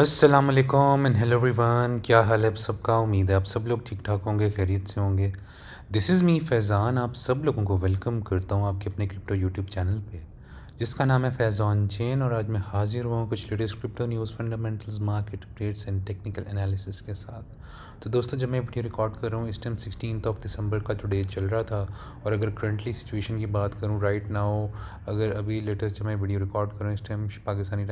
अस्सलाम वालेकुम and hello everyone, क्या हाल है आप सबका। उम्मीद है आप सब लोग ठीक ठाक होंगे, खैरियत से होंगे। दिस इज़ मी फैज़ान, आप सब लोगों को वेलकम करता हूँ आपके अपने क्रिप्टो यूट्यूब चैनल पे, जिसका नाम है फैज़ान चेन। और आज मैं हाजिर हुआ हूँ कुछ latest crypto news, fundamentals, market updates and technical analysis के साथ। तो दोस्तों, जब मैं वीडियो रिकॉर्ड कर रहा हूँ इस टाइम 16 दिसंबर का जो डे चल रहा था, और अगर करंटली सिचुएशन की बात करूँ राइट नाउ, अगर अभी लेटेस्ट जब मैं वीडियो रिकॉर्ड कर रहा हूँ इस टाइम पाकिस्तानी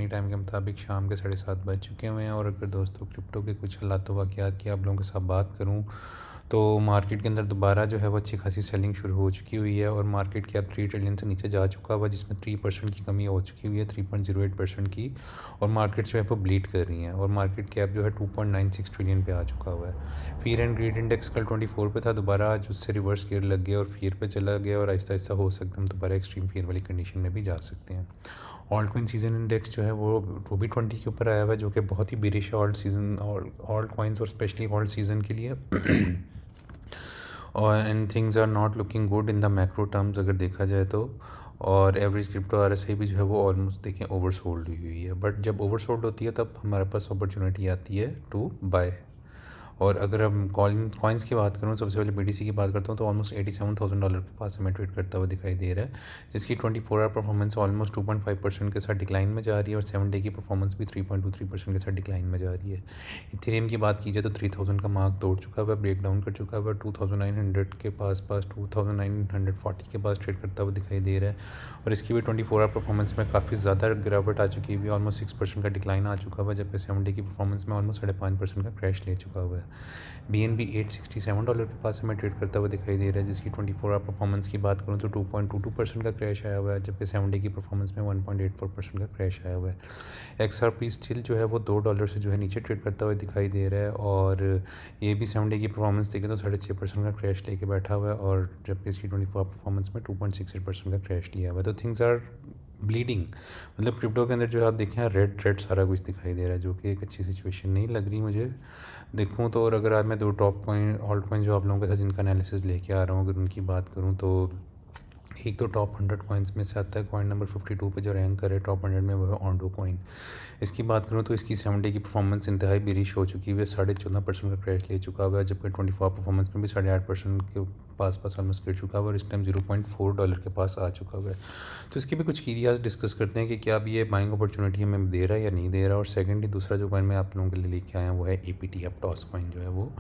टाइम के मुताबिक शाम के 7:30 बज चुके हुए हैं। और अगर दोस्तों क्रिप्टो के कुछ हालात वाक़यात की आप लोगों के साथ बात करूँ, तो मार्केट के अंदर दोबारा जो है वो अच्छी खासी सेलिंग शुरू हो चुकी हुई है, और मार्केट कैप 3 ट्रिलियन से नीचे जा चुका हुआ, जिसमें 3% की कमी हो चुकी हुई है, 3.08% की। और मार्केट जो है वो ब्लीड कर रही हैं, और मार्केट कैप जो है 2.96 ट्रिलियन पे आ चुका हुआ है। फियर एंड ग्रीड इंडेक्स कल 24 पे था, दोबारा आज उससे रिवर्स गियर लग गया और फियर पे चला गया, और आहिस्ता आहिस्ता हो सकता है हम दोबारा एक्सट्रीम फियर वाली कंडीशन में भी जा सकते हैं। ऑल्ट कॉइन सीजन इंडेक्स जो है वो भी 20 के ऊपर आया हुआ है, जो कि बहुत ही बेरिश है ऑल्ट सीजन और ऑल्ट कॉइन्स, और स्पेशली ऑल्ट सीजन के लिए। और and things are not looking good in the macro terms अगर देखा जाए तो। और एवरेज क्रिप्टो आरएसआई भी जो है वो ऑलमोस्ट देखें ओवरसोल्ड हुई है, बट जब ओवरसोल्ड होती है तब हमारे पास अपॉर्चुनिटी आती है टू बाय। और अगर हम कॉइन्स की बात करूँ, सबसे पहले बीटीसी की बात करता हूँ, तो ऑलमोस्ट $87,000 के पास हमें ट्रेड करता हुआ दिखाई दे रहा है, जिसकी 24 आवर परफॉर्मेंस ऑलमोस्ट 2.5% के साथ डिक्लाइन में जा रही है, और 7 डे की परफॉर्मेंस भी 3.23% के साथ डिक्लाइन में जा रही है। इथेरियम की बात की जाए तो 3000 का मार्क तोड़ चुका हुआ है, ब्रेक डाउन कर चुका हुआ है, 2900 के पास 2940 के पास ट्रेड करता हुआ दिखाई दे रहा है। और इसकी भी 24 आवर परफॉर्मेंस में काफ़ी ज़्यादा गिरावट आ चुकी हुई है, ऑलमोस्ट 6% का डिक्लाइन आ चुका हुआ है, जबकि 7 डे की परफॉर्मेंस में ऑलमोस्ट 5.5% का क्रैश ले चुका हुआ है। BNB $867 के पास हमें ट्रेड करता हुआ दिखाई दे रहा है, जिसकी 24 आवर परफॉर्मेंस की बात करूँ तो 2.22% का क्रैश आया हुआ है, जबकि 7 डे की परफॉर्मेंस में 1.84% का क्रैश आया हुआ है। XRP स्टिल जो है वो $2 से जो है नीचे ट्रेड करता हुआ दिखाई दे रहा है, और ये भी 7 डे की परफॉर्मेंस देखें तो 6.5% का क्रैश लेके बैठा हुआ है, और जबकि इसकी 24 आवर परफॉर्मेंस में 2.68% का क्रैश लिया हुआ है। तो थिंग्स आर ब्लीडिंग, मतलब क्रिप्टो के अंदर जो आप देखें रेड रेड सारा कुछ दिखाई दे रहा है, जो कि एक अच्छी सिचुएशन नहीं लग रही मुझे देखूँ तो। और अगर आज मैं दो टॉप कॉइन ऑल्ट कॉइन जो आप लोगों के साथ जिनका एनालिसिस लेके आ रहा हूँ, अगर उनकी बात करूँ तो एक तो टॉप 100 कॉइन्स में से आता है कॉइन नंबर 52 पे जो रैंक करे टॉप 100 में, वो है ऑन्डो कॉइन। इसकी बात करूँ तो इसकी 7 डे की परफॉर्मेंस इंतहाई बेरिश हो चुकी है, 14.5% का क्रैश ले चुका हुआ है, जबकि 24 परफॉर्मेंस में भी 8.5% के पास ऑलमोस्ट गिर चुका हुआ है, और इस टाइम $0.4 के पास आ चुका हुआ है। तो इसके भी कुछ कीरियाज डिस्कस करते हैं कि क्या अब ये बाइंग अपॉर्चुनिटी हमें दे रहा है या नहीं दे रहा। और सेकेंडली दूसरा जो कॉइन मैं आप लोगों के लिए लेके आया हूँ वो है APT अपटॉस कॉइन, जो है वो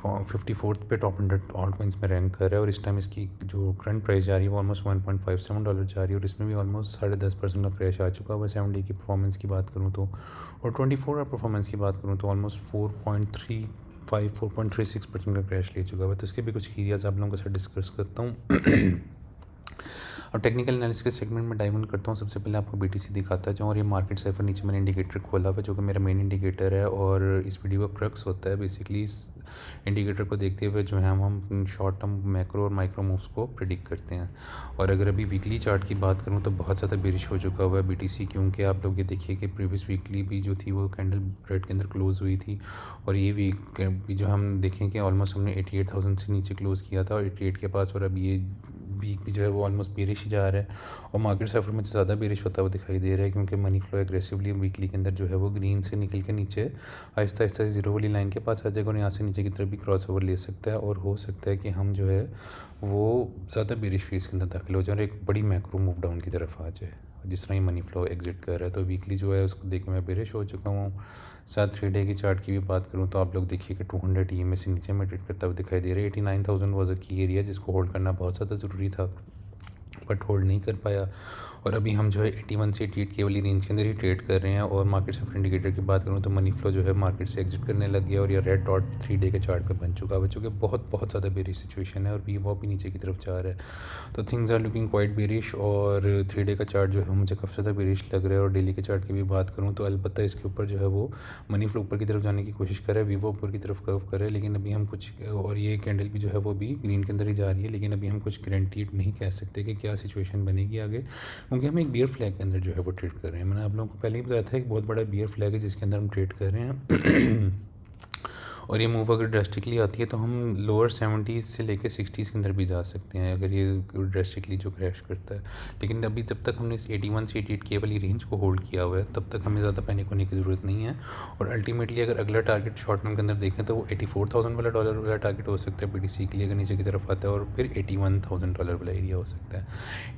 54 पे टॉप 100 ऑल्ट कॉइन्स में रैंक कर रहा है, और इस टाइम इसकी जो करंट प्राइस जा रही है वो ऑलमोस्ट $1.57 जा रही है, और इसमें भी ऑलमोस्ट 10.5% का क्रैश आ चुका हुआ है 7 डे की परफॉर्मेंस की बात करूँ तो। और 24 आवर परफॉर्मेंस की बात करूँ तो ऑलमोस्ट 4.36% का क्रैश ले चुका हुआ है। तो इसके भी कुछ एरियाज आप लोगों के साथ डिस्कस करता हूँ। और टेक्निकल एनालिसिस के सेगमेंट में डायमंड करता हूँ। सबसे पहले आपको बीटीसी दिखाता जाऊँ, और ये मार्केट साइफर नीचे मैंने इंडिकेटर खोला हुआ जो कि मेरा मेन इंडिकेटर है, और इस वीडियो का क्रक्स होता है बेसिकली इस इंडिकेटर को देखते हुए जो है हम शॉर्ट टर्म मैक्रो और माइक्रो मूव्स को प्रिडिक्ट करते हैं। और अगर अभी वीकली चार्ट की बात करूँ तो बहुत ज़्यादा बेरिश हो चुका हुआ है बीटीसी, क्योंकि आप लोग ये देखिए कि प्रीवियस वीकली भी जो थी वो कैंडल ब्रेड के अंदर क्लोज हुई थी, और ये वीक भी जो हम देखें कि ऑलमोस्ट हमने 88,000 से नीचे क्लोज़ किया था, और 88 के पास, और अब ये वीक भी जो है वो ऑलमोस्ट बेरिश ही जा रहा है। और मार्केट सफर में ज़्यादा बेरिश होता हुआ दिखाई दे रहा है, क्योंकि मनी फ्लो एग्रेसिवली वीकली के अंदर जो है वो ग्रीन से निकल के नीचे आहिस्ता आहिस्ता जीरो वाली लाइन के पास आ जाएगा, और यहाँ से नीचे की तरफ भी क्रॉस ओवर ले सकता है, और हो सकता है कि हम जो है वो ज़्यादा बेरिश फेस के अंदर दाखिल हो जाए और एक बड़ी मैक्रो मूव डाउन की तरफ आ जाए, जिस तरह ही मनी फ्लो एग्जिट कर रहा है। तो वीकली जो है उसको देख के मैं बेरिश हो चुका हूँ। साथ 3 डे की चार्ट की भी बात करूँ तो आप लोग देखिए कि 200 EMA से नीचे में ट्रेड करता हुआ दिखाई दे रहा है। 89,000 वॉज अ की एरिया जिसको होल्ड करना बहुत ज़्यादा ज़रूरी था, बट होल्ड नहीं कर पाया। और अभी हम जो है 81 से 88 के वाली रेंज के अंदर ही ट्रेड कर रहे हैं। और मार्केट सेफ्ट इंडिकेटर की बात करूँ तो मनी फ्लो जो है मार्केट से एग्जिट करने लग गया, और ये रेड डॉट 3 डे के चार्ट पे बन चुका है, चूँकि बहुत ज़्यादा बेरिश सिचुएशन है, और वो भी नीचे की तरफ जा रहा है। तो things are looking quite bearish, और 3 डे का चार्ट जो है मुझे काफ़ी ज़्यादा बेरिश लग रहा है। और डेली के चार्ट की भी बात करूँ तो अलबत्ता इसके ऊपर जो है वो मनी फ्लो ऊपर की तरफ जाने की कोशिश कर रहा है, वीवो ऊपर की तरफ कर्व कर रहा है, लेकिन अभी हम कुछ, और ये कैंडल भी जो है वो भी ग्रीन के अंदर ही जा रही है, लेकिन अभी हम कुछ गारंटीड नहीं कह सकते कि क्या सिचुएशन बनेगी आगे, क्योंकि हम एक बियर फ्लैग के अंदर जो है वो ट्रेड कर रहे हैं। मैंने आप लोगों को पहले ही बताया था एक बहुत बड़ा बियर फ्लैग है जिसके अंदर हम ट्रेड कर रहे हैं। और ये मूव अगर ड्रास्टिकली आती है तो हम लोअर 70s से लेके 60s के अंदर भी जा सकते हैं अगर ये ड्रास्टिकली जो क्रैश करता है। लेकिन अभी जब तक हमने इस 81 से 88K वाली रेंज को होल्ड किया हुआ है तब तक हमें ज़्यादा पैनिक होने की ज़रूरत नहीं है। और अल्टीमेटली अगर अगला टारगेट शॉर्ट टर्म के अंदर देखें तो वो $84,000 वाला डॉलर वाला टारगेट हो सकता है BTC के लिए अगर नीचे की तरफ आता है, और फिर $81,000 वाला एरिया हो सकता है।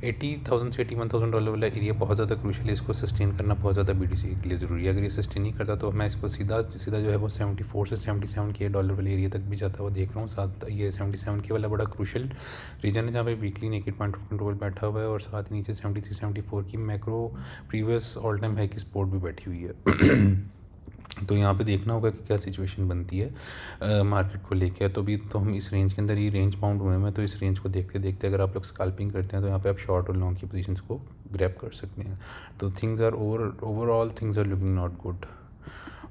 80,000 से $81,000 वाला एरिया बहुत ज़्यादा क्रूशियल है, इसको सस्टेन करना बहुत ज़्यादा BTC के लिए ज़रूरी है। अगर ये सस्टेन नहीं करता तो मैं इसको सीधा सीधा जो है वो 74 से $77K वाले एरिया तक भी जाता हुआ देख रहा हूँ। साथ ये 77K वाला बड़ा क्रूशियल रीजन है जहाँ पे weekly naked point of control बैठा हुआ है, और साथ ही नीचे 73-74 की macro previous all time high की सपोर्ट भी बैठी हुई है। तो यहाँ पे देखना होगा कि क्या सिचुएशन बनती है मार्केट को लेके। तो अभी तो हम इस रेंज के अंदर ही रेंज बाउंड हुए हैं, तो इस रेंज को देखते देखते अगर आप लोग स्कैल्पिंग करते हैं तो यहाँ पे आप शॉर्ट और लॉन्ग की पोजीशंस को ग्रैब कर सकते हैं। तो things are overall things are looking not good.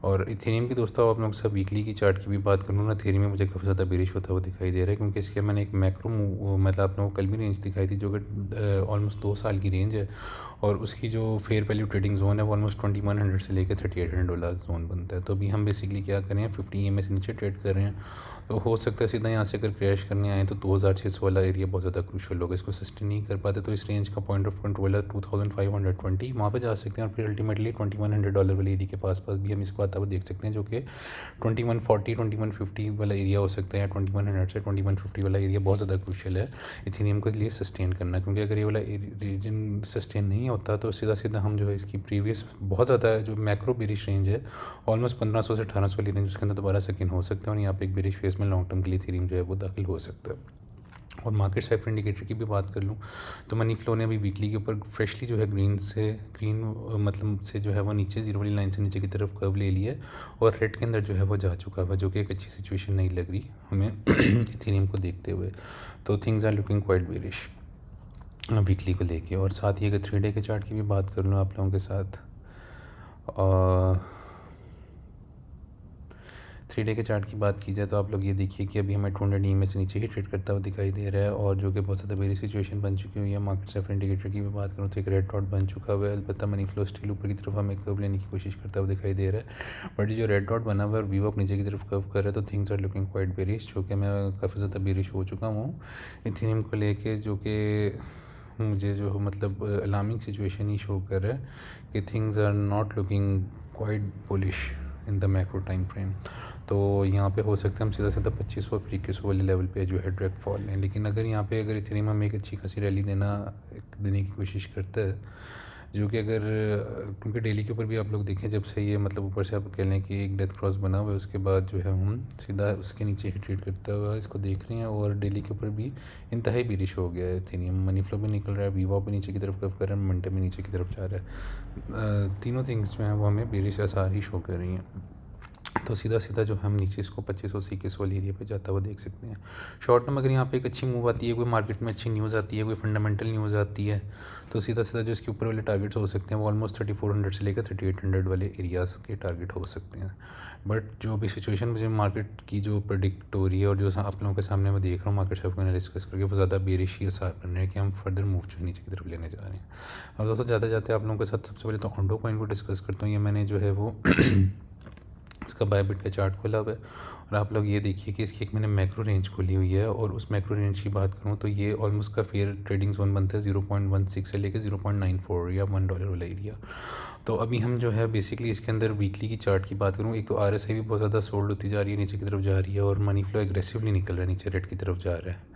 और इथेरियम की दोस्तों आप लोग सब वीकली की चार्ट की भी बात करूँ ना, इथेरियम में मुझे काफ़ी ज़्यादा बेरिश होता हुआ दिखाई दे रहा है, क्योंकि इसके मैंने एक मैक्रो मतलब आप लोगों को कल भी रेंज दिखाई थी जो कि ऑलमोस्ट 2 साल की रेंज है, और उसकी जो फेयर वैल्यू ट्रेडिंग जोन है वो ऑलमोस्ट 2100 से लेकर $3800 जोन बनता है। तो अभी हम बेसिकली क्या कर रहे हैं, 50 EMA से नीचे ट्रेड कर रहे हैं। तो हो सकता है सीधा यहाँ से अगर क्रैश करने आए तो 2600 वाला एरिया बहुत ज़्यादा क्रूशियल होगा, इसको सस्टेन नहीं कर पाते तो इस रेंज का पॉइंट ऑफ कंट्रोल है 2520, वहाँ पे जा सकते हैं। और फिर अल्टीमेटली $2100 वाले एरिया के पास भी हम इसको आता हुआ देख सकते हैं, जो कि 2140 2150 वाला एरिया हो सकता है। 2100 से 2150 वाला एरिया बहुत ज़्यादा क्रूशियल है इथेरियम के लिए सस्टेन करना, क्योंकि अगर ये वाला रीजन सस्टेन नहीं होता तो सीधा सीधा हम जो है इसकी प्रीवियस बहुत ज़्यादा जो मैक्रो बेरिश रेंज है ऑलमोस्ट 1500 से 1800 वाली रेंज उसके अंदर दोबारा सेकेंड हो सकता है, और यहाँ पे एक बेरिश फेस में लॉन्ग टर्म के लिए इथेरियम जो है वो दाखिल हो सकता है। और मार्केट साइफर इंडिकेटर की भी बात कर लूँ तो मनी फ्लो ने अभी वीकली के ऊपर फ्रेशली जो है ग्रीन मतलब से जो है वो नीचे जीरो वाली लाइन से नीचे की तरफ कर्व ले लिया है, और रेड के अंदर जो है वो जा चुका है, जो कि एक अच्छी सिचुएशन नहीं लग रही हमें इथेरियम को देखते हुए। तो things are looking quite bearish weekly को लेके। और साथ ही अगर 3 डे के चार्ट की भी बात कर लूँ आप लोगों के साथ, 3 डे के चार्ट की बात की जाए तो आप लोग ये देखिए कि अभी हमें 200 EMA से नीचे ही ट्रेड करता हुआ दिखाई दे रहा है, और जो कि बहुत ज़्यादा बेरी सिचुएशन बन चुकी हुई है। मार्केट साइफर इंडिकेटर की भी बात करूँ तो एक रेड डॉट बन चुका हुआ है, अलबत्ता मनी फ्लो स्टिल ऊपर की तरफ हमें कर्व लेने की कोशिश करता हुआ दिखाई दे रहा है, बट जो रेड डॉट बना हुआ है और वीव अप नीचे की तरफ कर्व कर रहा है, तो things are looking quite bearish, जो कि मैं काफ़ी ज़्यादा बेरिश हो चुका हूँ इथेरियम को लेके, जो कि मुझे जो मतलब अलार्मिंग सिचुएशन ही शो कर रहा है कि things are not looking quite bullish in the macro time frame. तो यहाँ पे हो सकता है हम सीधा सीधा 2500 और 2100 वाले लेवल पे जो है डायरेक्ट फॉल लें। लेकिन अगर यहाँ पे अगर इथेरियम में एक अच्छी खासी रैली देने की कोशिश करता है, जो कि अगर क्योंकि डेली के ऊपर भी आप लोग देखें जब से ये मतलब ऊपर से आप कह लें कि एक डेथ क्रॉस बना हुआ है, उसके बाद जो है हम सीधा उसके नीचे ही ट्रेड करता हुआ इसको देख रहे हैं, और डेली के ऊपर भी इंतहाई बेरिश हो गया है इथेरियम। मनी फ्लो भी निकल रहा है, वीवो भी नीचे की तरफ कर्व कर रहा है, मोमेंटम भी नीचे की तरफ जा रहा है। तीनों थिंग्स जो हैं वो हमें बेरिश आसार ही शो कर रही हैं। तो सीधा सीधा जो हम नीचे इसको 2500 2100 वाली एरिया पे जाता हुआ देख सकते हैं। शॉर्ट टर्म अगर यहाँ पे एक अच्छी मूव आती है, कोई मार्केट में अच्छी न्यूज़ आती है, कोई फंडामेंटल न्यूज़ आती है, तो सीधा सीधा जो इसके ऊपर वाले टारगेट्स हो सकते हैं वो ऑलमोस्ट 3400 से लेकर 3800 वाले एरियाज़ के टारगेट हो सकते हैं। बट जो भी सिचुएशन मुझे मार्केट की जो प्रेडिक्ट हो रही है और जो आप लोगों के सामने मैं देख रहा हूँ मार्केट साइड को एनालिसिस करके, वो ज़्यादा बेरिश ही आसार बन रहे हैं कि हम फर्दर मूव जो है नीचे की तरफ लेने जा रहे हैं। अब दोस्तों जाते जाते आप लोगों के साथ सबसे पहले तो ओंडो कॉइन को डिस्कस करता हूँ। ये मैंने जो है वो इसका बायबिट का चार्ट खोला हुआ है, और आप लोग ये देखिए कि इसकी एक मैंने मैक्रो रेंज खोली हुई है, और उस मैक्रो रेंज की बात करूँ तो ये ऑलमोस्ट का फेयर ट्रेडिंग जोन बनता है 0.16 से लेकर 0.94 या $1 वाला एरिया। तो अभी हम जो है बेसिकली इसके अंदर वीकली की चार्ट की बात करूँ, एक तो RSI भी बहुत ज़्यादा सोल्ड होती जा रही है, नीचे की तरफ जा रही है, और मनी फ्लो एग्रेसिवली निकल रहा है, नीचे रेड की तरफ जा रहा है,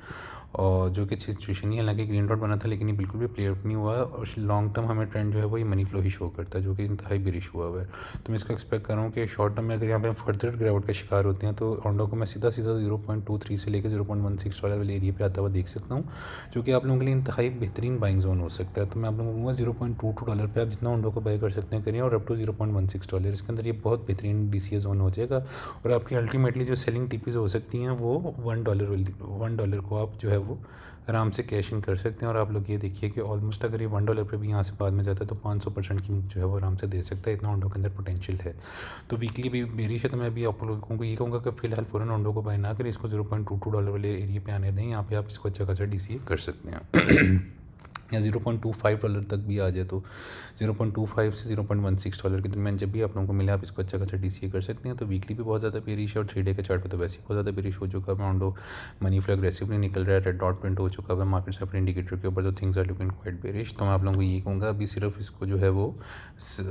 और जो कि अच्छी सिचुएशन नहीं है। हालांकि ग्रीन डॉट बना था लेकिन ये बिल्कुल भी प्ले आउट नहीं हुआ, और लॉन्ग टर्म हमें ट्रेंड जो है वो ये मनी फ्लो ही शो करता है, जो कि इंतहाई बेरिश हुआ है। तो मैं इसको एक्सपेक्ट कर रहा हूँ कि शॉर्ट टर्म में अगर यहाँ पे फर्दर गिरावट का शिकार होते हैं तो ओंडो को मैं सीधा सीधा 0.23 से लेकर $0.16 वाले एरिया पे आता हुआ देख सकता हूँ, जो कि आप लोगों के लिए इंतहाई बेहतरीन बाइंग जोन हो सकता है। तो मैं आप लोगों को कहूँगा $0.22 पे आप जितना ओंडो को बाय कर सकते हैं करिए, और अप टू $0.16 इसके अंदर ये बहुत बेहतरीन DCA जोन हो जाएगा, और आपकी अल्टीमेटली जो सेलिंग टीपीज हो सकती हैं वो $1 को आप जो है वो आराम से कैश इन कर सकते हैं। और आप लोग ये देखिए कि ऑलमोस्ट अगर ये $1 पे भी यहाँ से बाद में जाता है तो 500% की जो है वो आराम से दे सकता है, इतना ओंडो के अंदर पोटेंशियल है। तो वीकली भी बेरिश है, तो मैं अभी आप लोगों को ये कहूँगा कि फिलहाल फ़ौरन ओंडो को बाय ना करें, इसको $0.22 वाले एरिया पे आने दें, यहाँ पे आप इसको अच्छा खासा DCA कर सकते हैं। या $0.25 तक भी आ जाए तो 0.25 से $0.16 के दरमियान जब भी आप लोगों को मिले आप इसको अच्छा खासा DCA कर सकते हैं। तो वीकली भी बहुत ज़्यादा बेरिश है और 3 डे के चार्ट पे तो वैसे ही बहुत ज़्यादा बेरिश हो चुका है। माउंडो मनी फ्लो अग्रेसिवली निकल रहा है, रेड डॉट प्रिंट हो चुका है मार्केट सेफर इंडिकेटर के ऊपर, तो things are looking quite bearish. तो मैं आप लोगों को ये कहूँगा अभी सिर्फ इसको जो है वो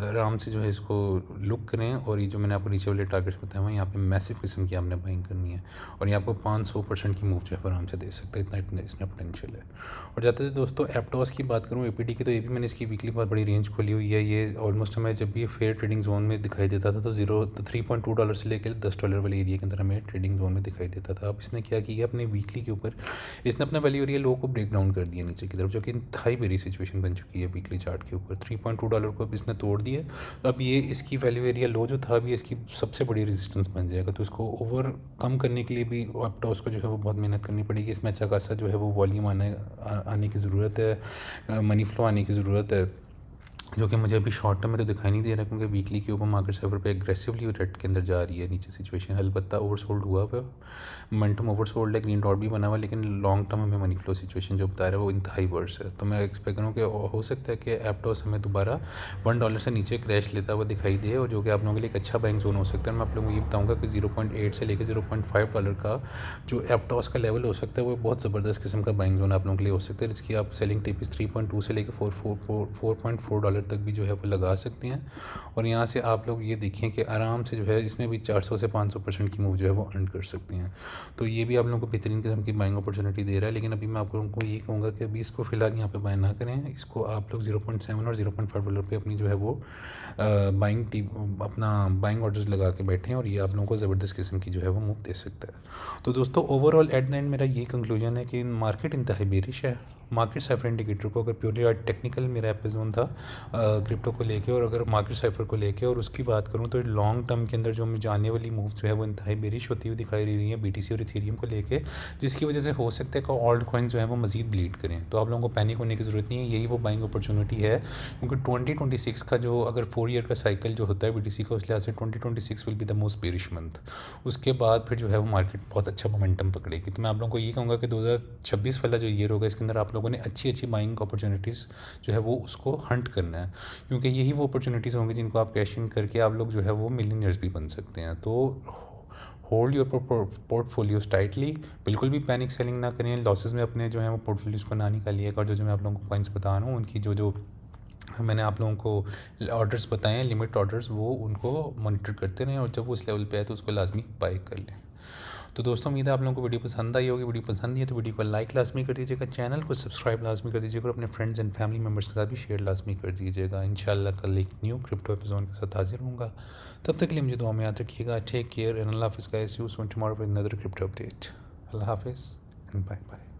आराम से जो है इसको लुक करें, और ये जो मैंने आपको नीचे वाले टारगेट्स बताए हैं यहाँ पे मैसिव किस्म की आपने बाइंग करनी है, और ये आपको 500% की मूव जो है आराम से दे सकता है, इतना इसमें पोटेंशियल है। और जाते थे दोस्तों एप्टॉस की बात करूँ APT की, तो ये भी मैंने इसकी वीकली बहुत बड़ी रेंज खोली हुई है। ये ऑलमोस्ट हमें जब भी फेयर ट्रेडिंग जोन में दिखाई देता था तो $3.2 से लेकर $10 वाले एरिया के अंदर हमें ट्रेडिंग जोन में दिखाई देता था। अब इसने क्या किया अपने वीकली के ऊपर, इसने अपना वैल्यू एरिया लो को ब्रेक डाउन कर दिया नीचे की तरफ, जो कि इंतहाई बेरी सिचुएशन बन चुकी है वीकली चार्ट के ऊपर। $3.2 को अब इसने तोड़ दिया। तो अब ये इसकी वैल्यू एरिया लो जो था अभी इसकी सबसे बड़ी रेजिस्टेंस बन जाएगा। तो इसको ओवरकम करने के लिए भी एप्टॉस को जो है वो बहुत मेहनत करनी पड़ेगी। इसमें अच्छा खासा जो है वो वॉल्यूम आने की ज़रूरत है, मनी फ्लो आने की ज़रूरत है, जो कि मुझे अभी शॉर्ट टर्म में तो दिखाई नहीं दे रहा, क्योंकि वीकली के ऊपर मार्केट सेफर पे एग्रेसिवली रेड के अंदर जा रही है नीचे सिचुएशन। अलबत्ता ओवरसोल्ड हुआ हुआ मोमेंटम ओवरसोल्ड है, ग्रीन डॉट भी बना हुआ, लेकिन लॉन्ग टर्म में मनी फ्लो सिचुएशन जो बता रहा है वो इंतहाई वर्स है। तो मैं एक्सपेक्ट करूँ कि हो सकता है कि एप्टॉस हमें दोबारा $1 से नीचे क्रैश लेता हुआ दिखाई दे, और जो कि आप लोगों के लिए एक अच्छा बाइंग जोन हो सकता है। मैं आप लोगों को ये बताऊँगा कि 0.8 से लेकर $0.5 का जो एप्टॉस का लेवल हो सकता है वो बहुत ज़बरदस्त किस्म का बाइंग जोन आप लोगों के लिए हो सकता है, जिसकी आप सेलिंग टिप 3.2 से लेकर $4.4 तक भी जो है वो लगा सकते हैं। और यहाँ से आप लोग ये देखें कि आराम से जो है इसमें भी 400 से 500% की मूव जो है वो अर्न कर सकते हैं। तो ये भी आप लोगों को बेहतरीन किस्म की बाइंग अपॉर्चुनिटी दे रहा है। लेकिन अभी मैं आप लोगों को ये कहूँगा कि अभी इसको फिलहाल यहाँ पे बाय ना करें, इसको आप लोग 0.7 और $0.5 पे अपनी जो है वो अपना बाइंग ऑर्डर्स लगा के बैठें, और ये आप लोगों को ज़बरदस्त किस्म की जो है वो मूव दे सकता है। तो दोस्तों ओवरऑल एट द एंड मेरा ये कंक्लूजन है कि मार्केट इंतहाई बेरिश है। मार्केट साइफर इंडिकेटर को अगर प्योरली और टेक्निकल मेरा एपिसोड था क्रिप्टो को लेके, और अगर मार्केट साइफर को लेके और उसकी बात करूँ तो लॉन्ग टर्म के अंदर जो मुझे आने वाली मूव जो है वो इंतहाई बेरिश होती हुई दिखाई दे रही है BTC और इथेरियम को लेके, जिसकी वजह से हो सकता है कि ऑल्ट कॉइन्स जो है वो मजीद ब्लीड करें। तो आप लोगों को पैनिक होने की ज़रूरत नहीं है, यही वो बाइंग अपॉर्चुनिटी है, क्योंकि 2026 का जो अगर 4 ईयर का साइकिल जो होता है BTC का, उस लिहाज से 2026 will be the most bearish month. उसके बाद फिर जो है वो मार्केट बहुत अच्छा मोमेंटम पकड़ेगी। तो मैं आप लोगों को ये कहूँगा कि 2026 वाला जो ईयर होगा इसके अंदर आप लोगों ने अच्छी बाइंग अपॉर्चुनिटीज़ जो है वो उसको हंट करना है, क्योंकि यही वो अपॉर्चुनिटीज़ होंगी जिनको आप कैश इन करके आप लोग जो है वो मिलियनियर्स भी बन सकते हैं। तो होल्ड योर पोर्टफोलियोज टाइटली, बिल्कुल भी पैनिक सेलिंग ना करें, लॉसेस में अपने जो है वो पोर्टफोलियोज को ना निकालिएगा। और जो मैं आप लोगों को पॉइंट्स बता रहा हूँ उनकी जो मैंने आप लोगों को ऑर्डर्स बताए हैं, लिमिट ऑर्डर्स, वो उनको मॉनिटर करते रहें, और जब वो इस लेवल पे आए तो उसको लाजमी बाय कर लें। तो दोस्तों उम्मीद है आप लोगों को वीडियो पसंद आई होगी। वीडियो पसंद आई है तो वीडियो को लाइक लाजमी कर दीजिएगा, चैनल को सब्सक्राइब लाजमी कर दीजिएगा, और अपने फ्रेंड्स एंड फैमिली मेम्बर्स के साथ भी शेयर लाजमी कर दीजिएगा। इंशाल्लाह कल एक न्यू क्रिप्टो एपिसोड के साथ हाजिर होऊंगा। तब तक के लिए मुझे दुआ में याद रखिएगा। टेक केयर एंड अल्लाह हाफिज़ guys, see you soon tomorrow with another crypto update. अल्लाह हाफिज़ एंड बाय बाय।